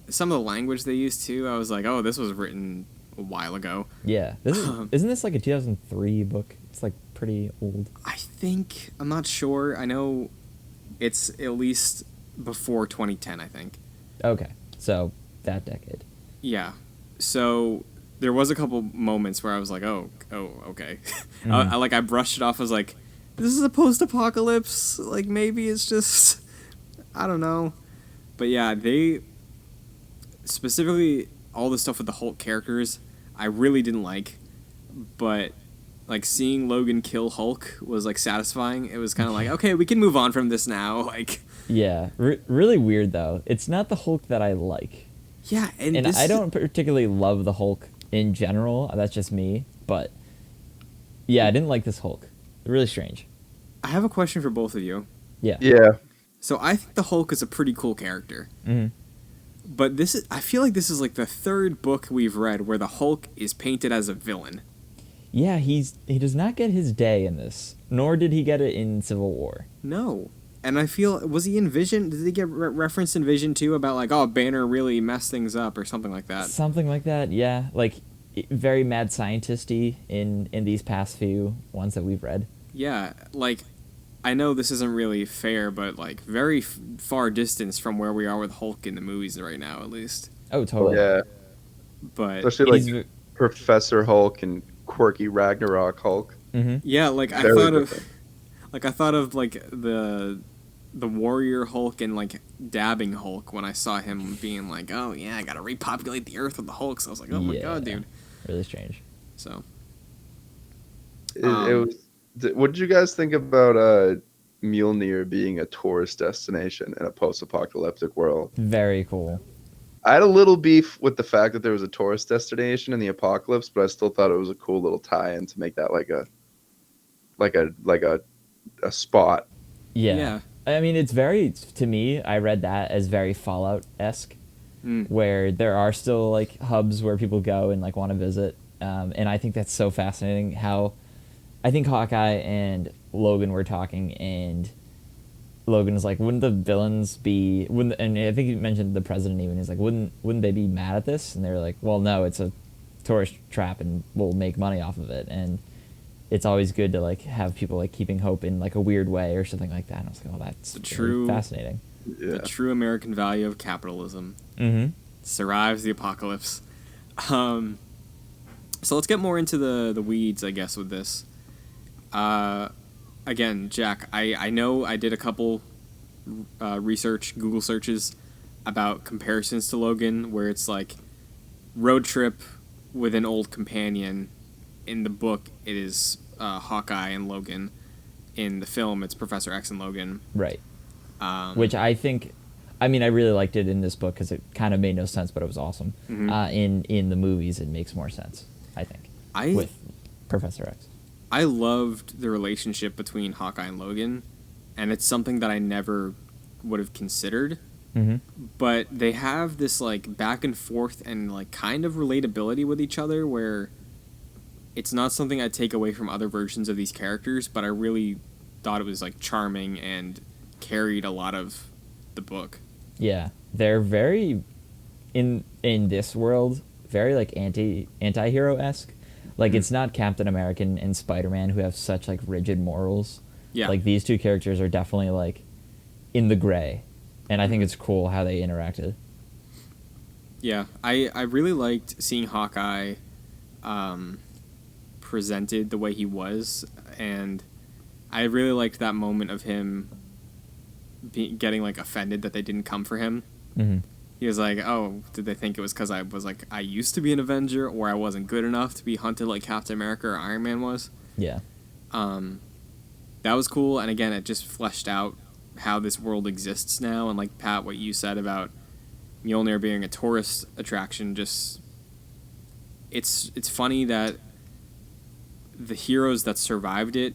some of the language they used, too, I was like, oh, this was written a while ago. Yeah. Isn't this, like, a 2003 book? It's, like, pretty old. I think, I'm not sure. I know it's at least before 2010, I think. Okay. So, that decade. Yeah. So there was a couple moments where I was like, oh, okay. Mm-hmm. I brushed it off. I was like, this is a post-apocalypse. Like, maybe it's just, I don't know. But yeah, they, specifically all the stuff with the Hulk characters, I really didn't like. But, like, seeing Logan kill Hulk was, like, satisfying. It was kind of like, okay, we can move on from this now. Like, yeah. Really weird, though. It's not the Hulk that I like. Yeah, and I don't particularly love the Hulk in general. That's just me. But, yeah, I didn't like this Hulk. Really strange. I have a question for both of you. Yeah. Yeah. So I think the Hulk is a pretty cool character. Mm-hmm. But I feel like this is like the third book we've read where the Hulk is painted as a villain. Yeah, he does not get his day in this. Nor did he get it in Civil War. No. And I feel, was he in Vision? Did he get referenced in Vision too about like, oh, Banner really messed things up or something like that? Something like that, yeah. Like, very mad scientist-y in these past few ones that we've read. Yeah, like, I know this isn't really fair, but like very far distance from where we are with Hulk in the movies right now, at least. Oh, totally. Yeah. But Especially like Professor Hulk and quirky Ragnarok Hulk. Mm-hmm. yeah, like I thought of like the Warrior Hulk and like Dabbing Hulk when I saw him being like, oh yeah, I gotta repopulate the Earth with the Hulk. So I was like, oh my god, dude. Really strange. So It was. What did you guys think about Mjolnir being a tourist destination in a post-apocalyptic world? Very cool. I had a little beef with the fact that there was a tourist destination in the apocalypse, but I still thought it was a cool little tie-in to make that like a spot. Yeah. I mean, it's very, to me, I read that as very Fallout-esque, where there are still like hubs where people go and like want to visit. And I think that's so fascinating how I think Hawkeye and Logan were talking, and Logan is like, wouldn't the villains be, and I think you mentioned the president even, is like, wouldn't they be mad at this? And they were like, well, no, it's a tourist trap and we'll make money off of it. And it's always good to like have people like keeping hope in like a weird way or something like that. And I was like, oh, that's really fascinating. The true American value of capitalism. Mm-hmm. Survives the apocalypse. So let's get more into the weeds, I guess, with this. Again, Jack, I know I did a couple Google searches about comparisons to Logan, where it's like road trip with an old companion. In the book, it is Hawkeye and Logan. In the film, it's Professor X and Logan. Right. Which I think, I mean, I really liked it in this book because it kind of made no sense, but it was awesome. Mm-hmm. In the movies, it makes more sense, I think, with Professor X. I loved the relationship between Hawkeye and Logan, and it's something that I never would have considered. Mm-hmm. But they have this like back and forth and like kind of relatability with each other, where it's not something I take away from other versions of these characters, but I really thought it was like charming and carried a lot of the book. Yeah, they're very in this world very like anti-hero-esque. Like, it's not Captain America and Spider-Man who have such, like, rigid morals. Yeah. Like, these two characters are definitely, like, in the gray. And I think it's cool how they interacted. Yeah. I really liked seeing Hawkeye presented the way he was. And I really liked that moment of him getting, like, offended that they didn't come for him. Mm-hmm. He was like, oh, did they think it was because I was like, I used to be an Avenger, or I wasn't good enough to be hunted like Captain America or Iron Man was? Yeah. That was cool, and again, it just fleshed out how this world exists now, and like, Pat, what you said about Mjolnir being a tourist attraction, just, it's funny that the heroes that survived it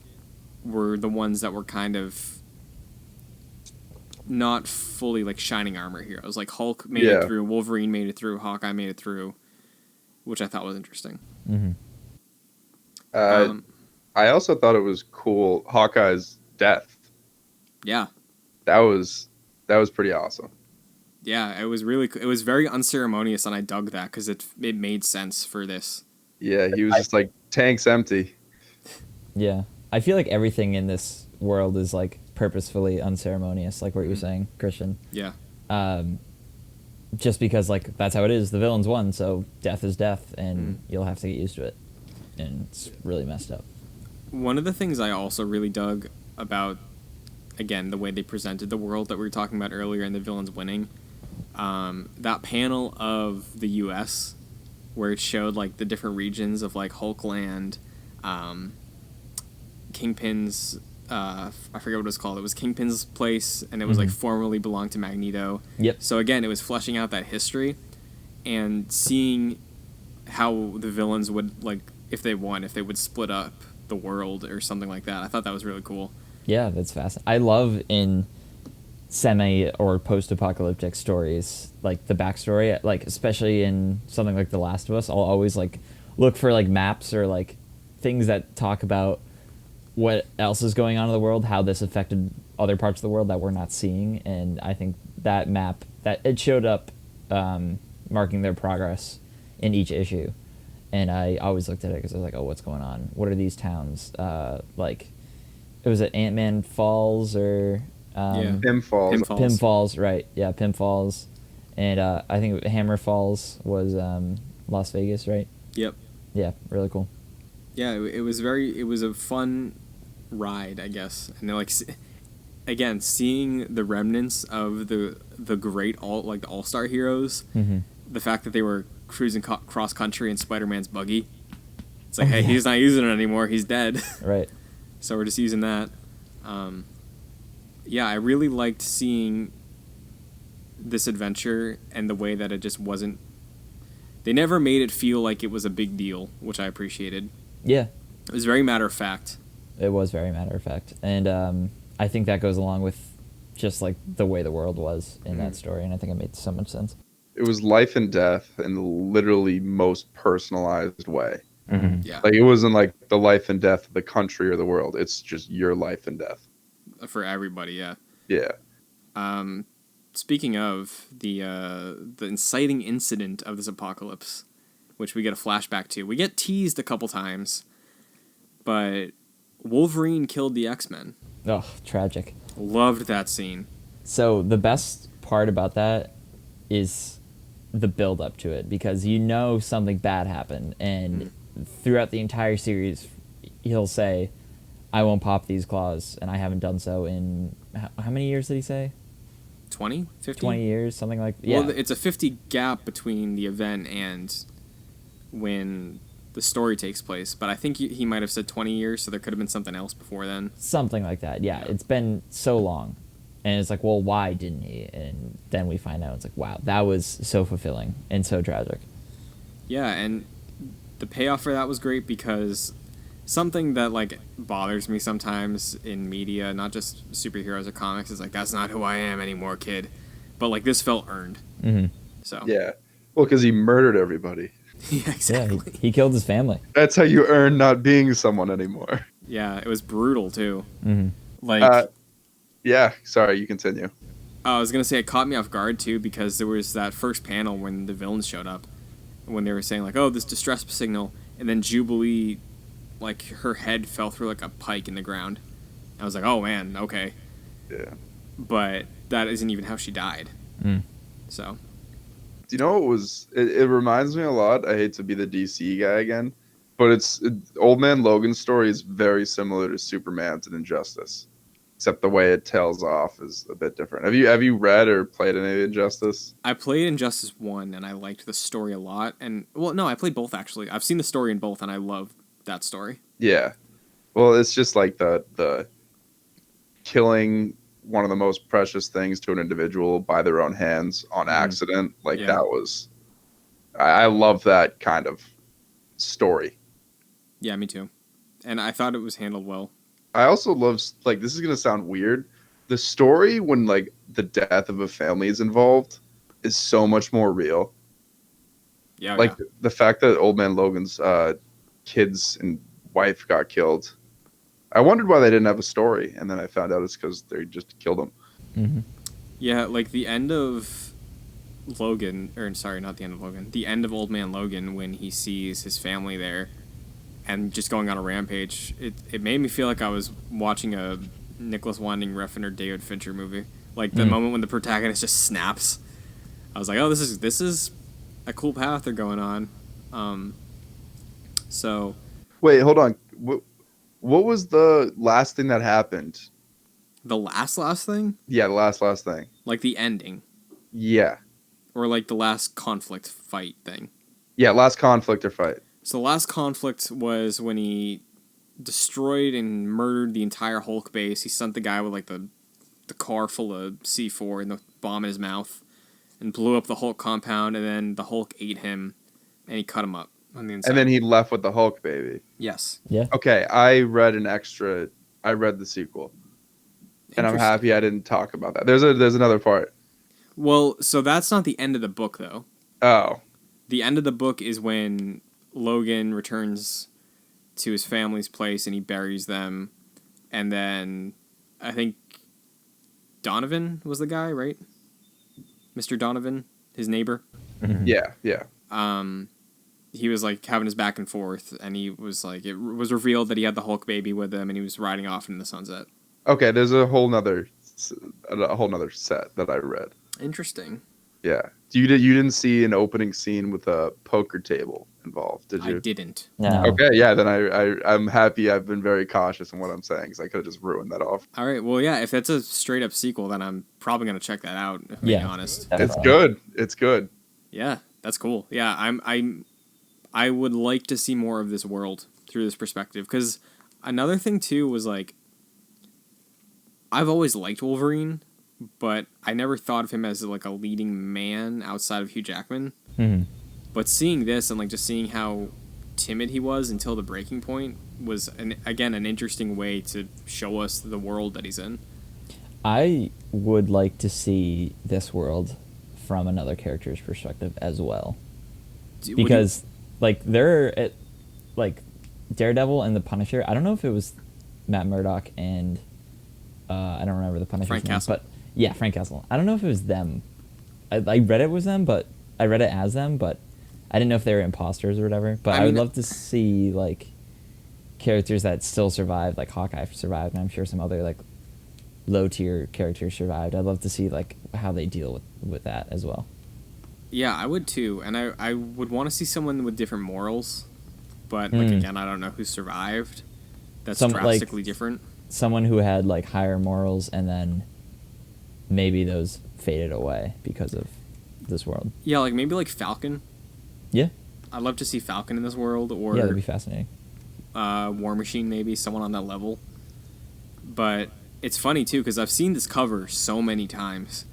were the ones that were kind of not fully like shining armor heroes. Like Hulk made it through, Wolverine made it through, Hawkeye made it through, which I thought was interesting. Mm-hmm. I also thought it was cool Hawkeye's death. Yeah, that was pretty awesome. Yeah, it was very unceremonious, and I dug that because it made sense for this. Yeah, he was just like, tank's empty. Yeah, I feel like everything in this world is like purposefully unceremonious, like what you're saying, Christian. Yeah. Just because like that's how it is. The villains won, so death is death, and you'll have to get used to it. And it's really messed up. One of the things I also really dug about, again, the way they presented the world that we were talking about earlier and the villains winning, that panel of the U.S. where it showed like the different regions of like Hulkland, Kingpin's, I forget what it was called. It was Kingpin's place, and it was like formerly belonged to Magneto. Yep. So again, it was fleshing out that history and seeing how the villains would, like, if they won, if they would split up the world or something like that. I thought that was really cool. Yeah, that's fascinating. I love in semi or post-apocalyptic stories, like the backstory, like especially in something like The Last of Us, I'll always like look for like maps or like things that talk about what else is going on in the world, how this affected other parts of the world that we're not seeing. And I think that map, that it showed up marking their progress in each issue. And I always looked at it because I was like, oh, what's going on? What are these towns? Like, it was at Ant-Man Falls or... Pim Falls. Pim Falls, right. Yeah, Pim Falls. And I think Hammer Falls was Las Vegas, right? Yep. Yeah, really cool. Yeah, it was a fun ride, I guess. And like, again, seeing the remnants of the great all-star heroes, the fact that they were cruising cross country in Spider-Man's buggy, It's like, hey, he's not using it anymore. He's dead. Right. So we're just using that. Yeah, I really liked seeing this adventure and the way that it just wasn't. They never made it feel like it was a big deal, which I appreciated. Yeah. It was very matter of fact. It was very matter of fact. And I think that goes along with just like the way the world was in that story. And I think it made so much sense. It was life and death in the literally most personalized way. Mm-hmm. Yeah. Like, it wasn't like the life and death of the country or the world. It's just your life and death. For everybody, yeah. Yeah. Speaking of the inciting incident of this apocalypse, which we get a flashback to. We get teased a couple times, but Wolverine killed the X-Men. Oh, tragic. Loved that scene. So the best part about that is the build up to it, because you know something bad happened, and throughout the entire series he'll say, I won't pop these claws, and I haven't done so in how many years did he say? 20? 50? 20 years, something like that. Yeah. Well, it's a 50 gap between the event and when the story takes place, but I think he might have said 20 years, so there could have been something else before then. Something like that. Yeah, it's been so long. And it's like, well, why didn't he? And then we find out, it's like, wow, that was so fulfilling and so tragic. Yeah, and the payoff for that was great, because something that, like, bothers me sometimes in media, not just superheroes or comics, is like, that's not who I am anymore, kid. But, like, this felt earned. Mm-hmm. So. Yeah. Well, because he murdered everybody. Yeah, exactly. Yeah, he killed his family. That's how you earn not being someone anymore. Yeah, it was brutal, too. Mm-hmm. Like... Yeah, sorry, you continue. I was going to say it caught me off guard, too, because there was that first panel when the villains showed up, when they were saying, like, oh, this distress signal, and then Jubilee, like, her head fell through, like, a pike in the ground. I was like, oh, man, okay. Yeah. But that isn't even how she died. Mm. So. Do you know what was... It reminds me a lot, I hate to be the DC guy again, but Old Man Logan's story is very similar to Superman's and Injustice. Except the way it tails off is a bit different. Have you read or played any Injustice? I played Injustice 1, and I liked the story a lot. And, well, no, I played both, actually. I've seen the story in both, and I love that story. Yeah. Well, it's just like the killing one of the most precious things to an individual by their own hands on accident. Like, yeah. that was... I love that kind of story. Yeah, me too. And I thought it was handled well. I also love, like, this is going to sound weird. The story when, like, the death of a family is involved is so much more real. Yeah. Like, the fact that Old Man Logan's kids and wife got killed. I wondered why they didn't have a story, and then I found out it's because they just killed him. Mm-hmm. Yeah, like, the end of Logan, or sorry, not the end of Logan, the end of Old Man Logan, when he sees his family there and just going on a rampage, it made me feel like I was watching a Nicholas Winding Refn or David Fincher movie. Like, the moment when the protagonist just snaps, I was like, oh, this is a cool path they're going on. So... Wait, hold on. What was the last thing that happened? The last thing? Yeah, the last thing. Like, the ending. Yeah. Or, like, the last conflict fight thing. Yeah, last conflict or fight. So the last conflict was when he destroyed and murdered the entire Hulk base. He sent the guy with, like, the car full of C4 and the bomb in his mouth and blew up the Hulk compound, and then the Hulk ate him and he cut him up on the inside. And then he left with the Hulk baby. Yes. Yeah. Okay, I read the sequel. And I'm happy I didn't talk about that. There's another part. Well, so that's not the end of the book, though. Oh. The end of the book is when Logan returns to his family's place and he buries them, and then I think Donovan was the guy, right? Mr. Donovan, his neighbor. Mm-hmm. Yeah. He was like having his back and forth, and he was like, it was revealed that he had the Hulk baby with him, and he was riding off in the sunset. Okay, there's a whole nother set that I read. Interesting. Yeah. You didn't see an opening scene with a poker table involved, did you? I didn't. No. Okay, yeah, then I'm happy I've been very cautious in what I'm saying, because I could have just ruined that off. All right. Well, yeah, if that's a straight up sequel, then I'm probably going to check that out, if I'm being honest. Definitely. It's good. Yeah, that's cool. Yeah, I would like to see more of this world through this perspective. Because another thing, too, was, like, I've always liked Wolverine, but I never thought of him as, like, a leading man outside of Hugh Jackman. Mm-hmm. But seeing this and, like, just seeing how timid he was until the breaking point was, again, an interesting way to show us the world that he's in. I would like to see this world from another character's perspective as well. Because, like, they're at, like, Daredevil and the Punisher. I don't know if it was Matt Murdock and I don't remember the Punisher's Frank name, Castle. but yeah, Frank Castle. I don't know if it was them. I read it was them, but I read it as them, but I didn't know if they were imposters or whatever. But I would love to see, like, characters that still survived, like Hawkeye survived, and I'm sure some other, like, low tier characters survived. I'd love to see, like, how they deal with that as well. Yeah, I would too, and I would want to see someone with different morals, but like again, I don't know who survived. That's drastically different. Someone who had, like, higher morals, and then maybe those faded away because of this world. Yeah, like maybe like Falcon. Yeah. I'd love to see Falcon in this world, or yeah, that'd be fascinating. War Machine, maybe someone on that level. But it's funny too because I've seen this cover so many times.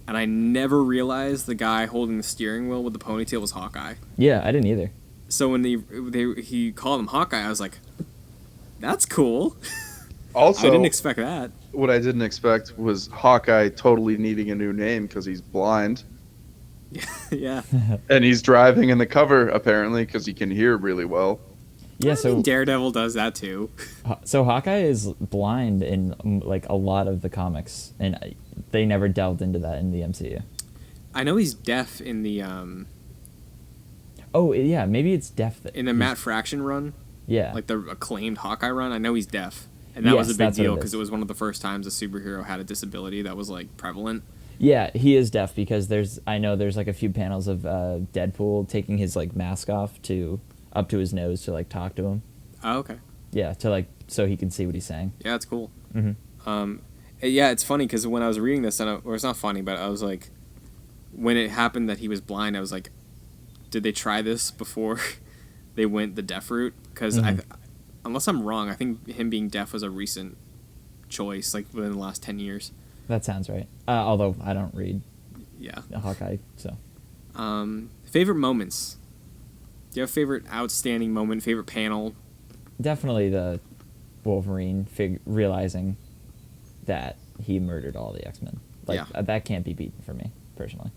And I never realized the guy holding the steering wheel with the ponytail was Hawkeye. Yeah, I didn't either. So when he called him Hawkeye, I was like, that's cool. Also, I didn't expect that. What I didn't expect was Hawkeye totally needing a new name because he's blind. Yeah. And he's driving in the cover, apparently, because he can hear really well. Yeah, so Daredevil does that too. So Hawkeye is blind in, like, a lot of the comics, and they never delved into that in the MCU. I know he's deaf in the Oh yeah, maybe it's deaf. in the Matt Fraction run. Yeah, Like the acclaimed Hawkeye run. I know he's deaf, and that was a big that's what deal it because is. it was one of the first times a superhero had a disability that was like prevalent. yeah, he is deaf because I know there's like a few panels of Deadpool taking his, like, mask off up to his nose to, like, talk to him. Oh, okay. Yeah, to, like, so he can see what he's saying. Yeah, it's cool. Mm-hmm. Yeah, it's funny because when I was reading this, or it's not funny, but I was like, when it happened that he was blind, I was like, did they try this before they went the deaf route? Because unless I'm wrong, I think him being deaf was a recent choice, like within the last 10 years. That sounds right. Although I don't read Yeah. Hawkeye, so. Favorite moments? Do you have a favorite outstanding moment, favorite panel? Definitely the Wolverine realizing that he murdered all the X-Men. Like, Yeah. that can't be beaten for me, personally.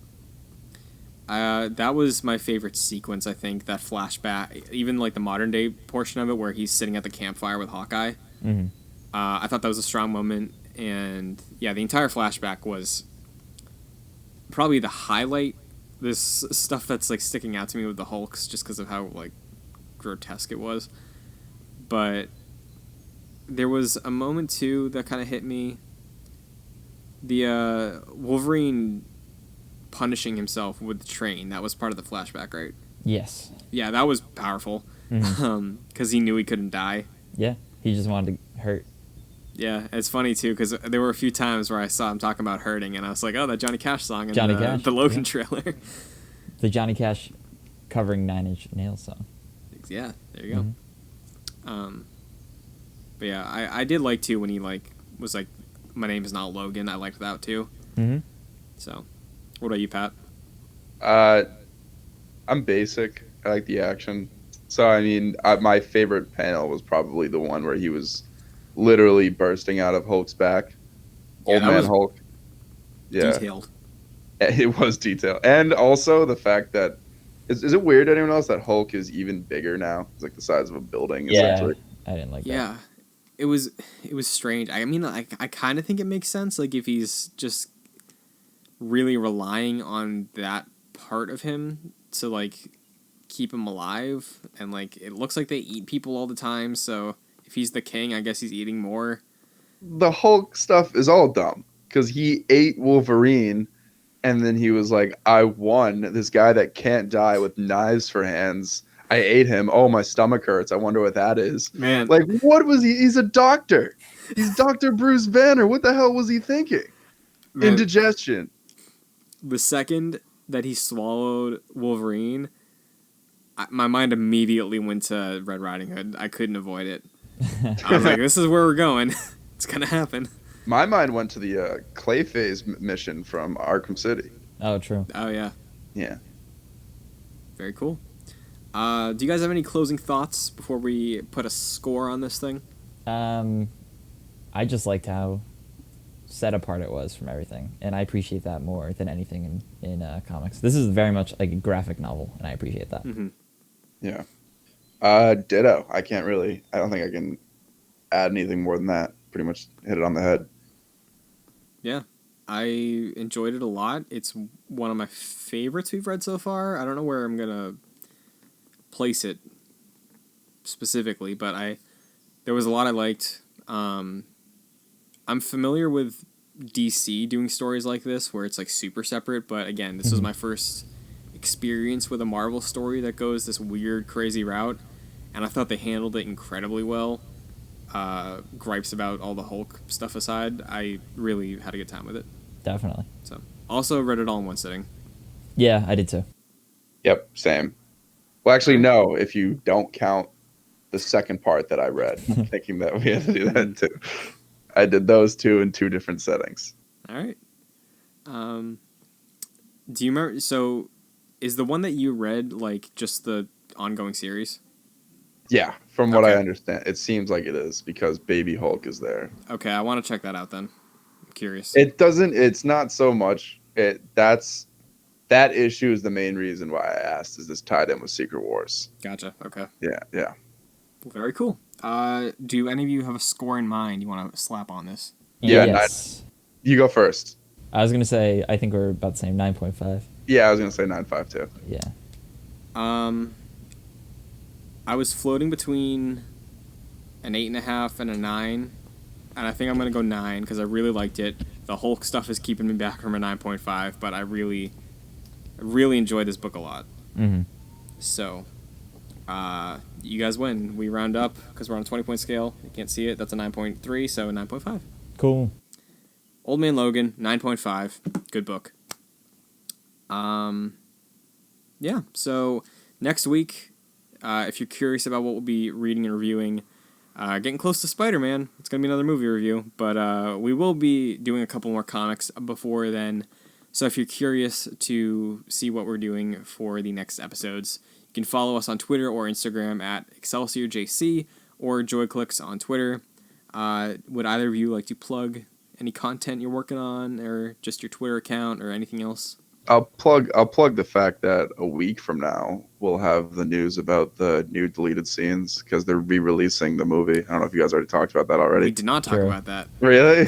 That was my favorite sequence, I think, that flashback, even like the modern day portion of it where he's sitting at the campfire with Hawkeye. Mm-hmm. I thought that was a strong moment, and yeah, the entire flashback was probably the highlight. There's stuff that's like sticking out to me with the Hulks just because of how like grotesque it was, but there was a moment too that kind of hit me. The Wolverine punishing himself with the train, that was part of the flashback, right? Yes. Yeah, that was powerful. Mm-hmm. Because he knew he couldn't die. Yeah, he just wanted to hurt. Yeah, it's funny too because there were a few times where I saw him talking about hurting, and I was like, "Oh, that Johnny Cash song in the Logan trailer." The Johnny Cash covering Nine Inch Nails song. Yeah, there you go. But yeah, I did like too when he like was like, "My name is not Logan." I liked that too. Mm-hmm. So, what about you, Pat? I'm basic. I like the action. So, I mean, my favorite panel was probably the one where he was literally bursting out of Hulk's back. Yeah, Old Man Hulk. Yeah. Detailed. It was detailed. And also the fact that, is it weird to anyone else that Hulk is even bigger now? It's like the size of a building, essentially. I didn't like that. Yeah, it was strange. I mean, I kind of think it makes sense. Like if he's just really relying on that part of him to like keep him alive, and like it looks like they eat people all the time. So if he's the king, I guess he's eating more. The Hulk stuff is all dumb because he ate Wolverine, and then he was like, "I won this guy that can't die with knives for hands. I ate him. Oh, my stomach hurts. I wonder what that is." Man, like, what was he? He's a doctor. He's Dr. Bruce Banner. What the hell was he thinking? man, Indigestion. the second that he swallowed Wolverine, my mind immediately went to Red Riding Hood. I couldn't avoid it. I was like, this is where we're going. It's going to happen. My mind went to the Clayface mission from Arkham City. Oh, true. Oh, yeah. Yeah. Very cool. Do you guys have any closing thoughts before we put a score on this thing? I just liked how set apart it was from everything, and I appreciate that more than anything in comics. This is very much like a graphic novel, and I appreciate that. Mm-hmm. Yeah. Ditto. I don't think I can add anything more than that. Pretty much hit it on the head. Yeah. I enjoyed it a lot. It's one of my favorites we've read so far. I don't know where I'm going to place it specifically, but there was a lot I liked. I'm familiar with DC doing stories like this where it's like super separate, but again, this was my first experience with a Marvel story that goes this weird, crazy route, and I thought they handled it incredibly well. Gripes about all the Hulk stuff aside, I really had a good time with it. Definitely. So, also read it all in one sitting. Yeah, I did too. Yep, same. Well, actually, no, if you don't count the second part that I read, thinking that we had to do that too. I did those two in two different settings. All right. Do you remember? So, is the one that you read like just the ongoing series? Yeah, from what Okay. I understand, it seems like it is because Baby Hulk is there. Okay, I want to check that out then. I'm curious. It's not so much that issue is the main reason why I asked, is this tied in with Secret Wars? Gotcha. Okay. Yeah. Well, very cool. Do any of you have a score in mind you want to slap on this? Yeah, Yes. You go first. I was gonna say I think we're about the same, 9.5. Yeah, I was going to say 9.5 too. Yeah. I was floating between an 8.5 and a 9, and I think I'm gonna go 9 because I really liked it. The Hulk stuff is keeping me back from a 9.5, but I really enjoyed this book a lot. Mm-hmm. So, you guys win. We round up because we're on a 20-point scale. You can't see it. That's a 9.3, so a 9.5. Cool. Old Man Logan, 9.5. Good book. Yeah, so next week, if you're curious about what we'll be reading and reviewing, getting close to Spider-Man, it's going to be another movie review, but we will be doing a couple more comics before then. So if you're curious to see what we're doing for the next episodes, you can follow us on Twitter or Instagram at ExcelsiorJC or JoyClicks on Twitter. Would either of you like to plug any content you're working on, or just your Twitter account, or anything else? I'll plug the fact that a week from now we'll have the news about the new deleted scenes because they're re-releasing the movie. I don't know if you guys already talked about that already. We did not talk Sure. about that. Really?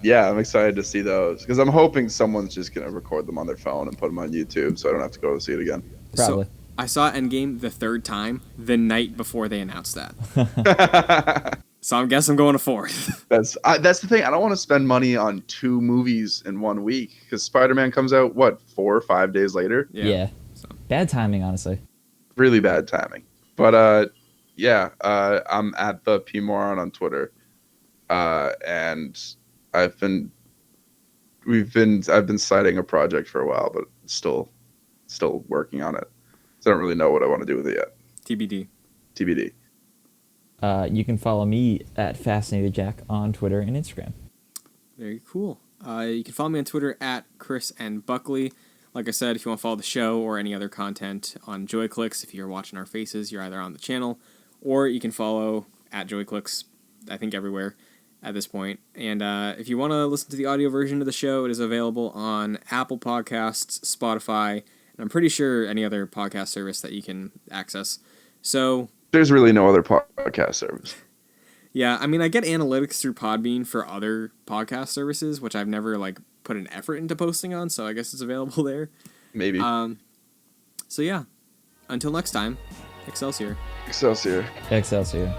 Yeah, I'm excited to see those because I'm hoping someone's just gonna record them on their phone and put them on YouTube, so I don't have to go to see it again. Probably. So, I saw Endgame the third time the night before they announced that. So I guess I'm going to fourth. That's the thing. I don't want to spend money on 2 movies in 1 week because Spider-Man comes out 4 or 5 days later. Yeah. So. Bad timing, honestly. Really bad timing. But yeah, I'm at the P Moron on Twitter, and I've been citing a project for a while, but still working on it. So I don't really know what I want to do with it yet. TBD. You can follow me at Fascinated Jack on Twitter and Instagram. Very cool. You can follow me on Twitter at Chris and Buckley. Like I said, if you want to follow the show or any other content on JoyClicks, if you're watching our faces, you're either on the channel, or you can follow at JoyClicks, I think everywhere at this point. And if you want to listen to the audio version of the show, it is available on Apple Podcasts, Spotify, and I'm pretty sure any other podcast service that you can access. So There's really no other podcast service. yeah, I mean, I get analytics through Podbean for other podcast services, which I've never put an effort into posting on, so I guess it's available there. Maybe. So yeah, until next time, Excelsior. Excelsior. Excelsior.